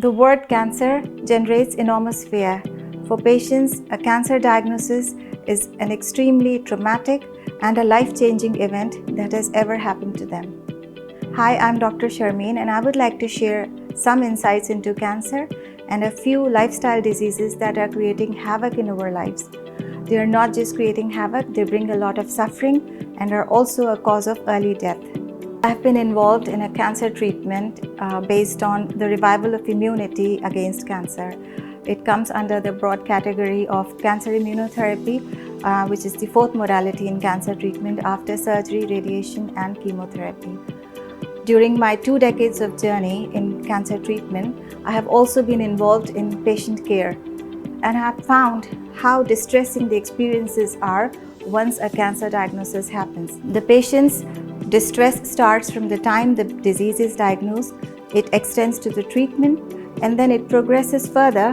The word cancer generates enormous fear. For patients, a cancer diagnosis is an extremely traumatic and a life-changing event that has ever happened to them. Hi, I'm Dr. Sharmin, and I would like to share some insights into cancer and a few lifestyle diseases that are creating havoc in our lives. They are not just creating havoc, they bring a lot of suffering and are also a cause of early death. I've been involved in a cancer treatment based on the revival of immunity against cancer. It comes under the broad category of cancer immunotherapy, which is the fourth modality in cancer treatment after surgery, radiation, and chemotherapy. During my 2 decades of journey in cancer treatment, I have also been involved in patient care, and I have found how distressing the experiences are once a cancer diagnosis happens. The patient's distress starts from the time the disease is diagnosed, it extends to the treatment, and then it progresses further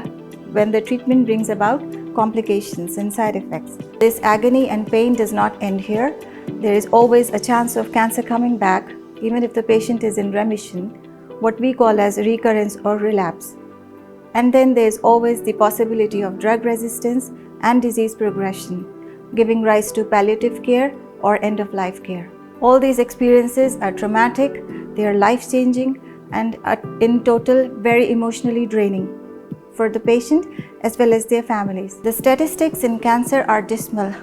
when the treatment brings about complications and side effects. This agony and pain does not end here. There is always a chance of cancer coming back, even if the patient is in remission, what we call as recurrence or relapse. And then there is always the possibility of drug resistance and disease progression, giving rise to palliative care or end-of-life care. All these experiences are traumatic, they are life-changing, and are in total very emotionally draining for the patient as well as their families. The statistics in cancer are dismal.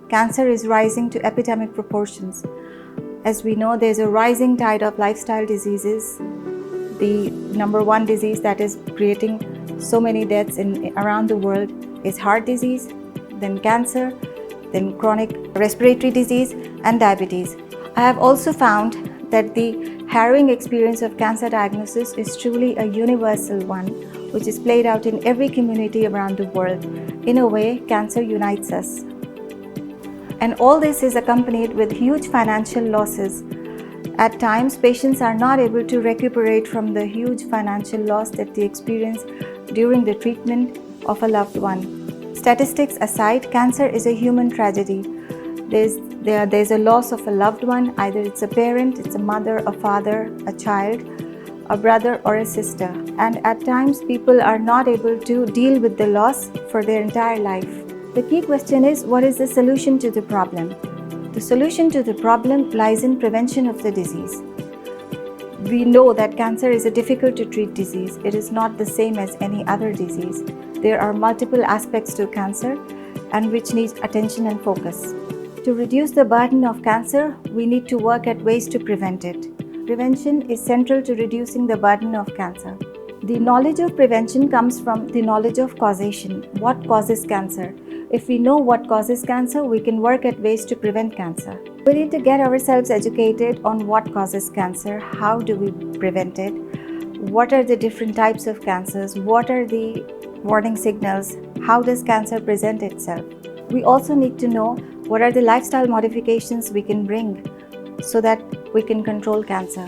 Cancer is rising to epidemic proportions. As we know, there is a rising tide of lifestyle diseases. The number one disease that is creating so many deaths around the world is heart disease, then cancer, then chronic respiratory disease, and diabetes. I have also found that the harrowing experience of cancer diagnosis is truly a universal one, which is played out in every community around the world. In a way, cancer unites us. And all this is accompanied with huge financial losses. At times, patients are not able to recuperate from the huge financial loss that they experience during the treatment of a loved one. Statistics aside, cancer is a human tragedy. There's a loss of a loved one, either it's a parent, it's a mother, a father, a child, a brother or a sister. And at times, people are not able to deal with the loss for their entire life. The key question is, what is the solution to the problem? The solution to the problem lies in prevention of the disease. We know that cancer is a difficult to treat disease. It is not the same as any other disease. There are multiple aspects to cancer and which needs attention and focus. To reduce the burden of cancer, we need to work at ways to prevent it. Prevention is central to reducing the burden of cancer. The knowledge of prevention comes from the knowledge of causation. What causes cancer? If we know what causes cancer, we can work at ways to prevent cancer. We need to get ourselves educated on what causes cancer, how do we prevent it, what are the different types of cancers, what are the warning signals, how does cancer present itself. We also need to know what are the lifestyle modifications we can bring so that we can control cancer.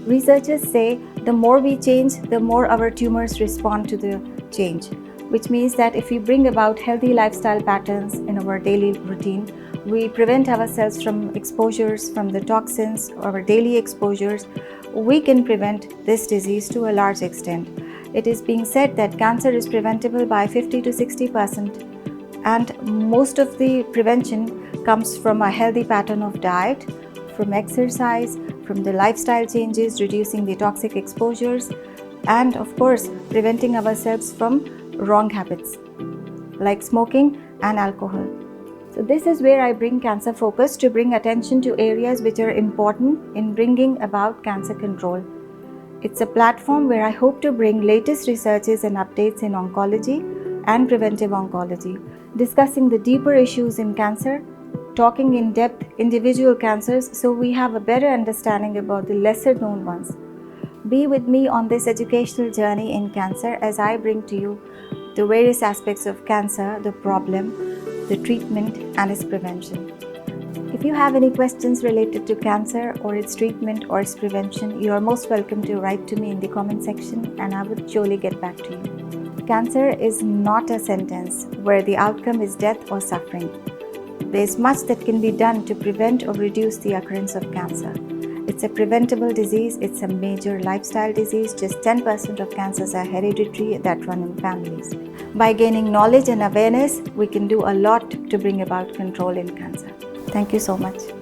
Researchers say the more we change, the more our tumors respond to the change, which means that if we bring about healthy lifestyle patterns in our daily routine, we prevent ourselves from exposures from the toxins, our daily exposures, we can prevent this disease to a large extent. It is being said that cancer is preventable by 50 to 60%, and most of the prevention comes from a healthy pattern of diet, from exercise, from the lifestyle changes, reducing the toxic exposures, and of course, preventing ourselves from wrong habits like smoking and alcohol. So this is where I bring Cancer Focus to bring attention to areas which are important in bringing about cancer control. It's a platform where I hope to bring latest researches and updates in oncology and preventive oncology, discussing the deeper issues in cancer, talking in depth individual cancers so we have a better understanding about the lesser known ones. Be with me on this educational journey in cancer as I bring to you the various aspects of cancer, the problem, the treatment, and its prevention. If you have any questions related to cancer or its treatment or its prevention, you are most welcome to write to me in the comment section and I would surely get back to you. Cancer is not a sentence where the outcome is death or suffering. There is much that can be done to prevent or reduce the occurrence of cancer. It's a preventable disease. It's a major lifestyle disease. Just 10% of cancers are hereditary that run in families. By gaining knowledge and awareness, we can do a lot to bring about control in cancer. Thank you so much.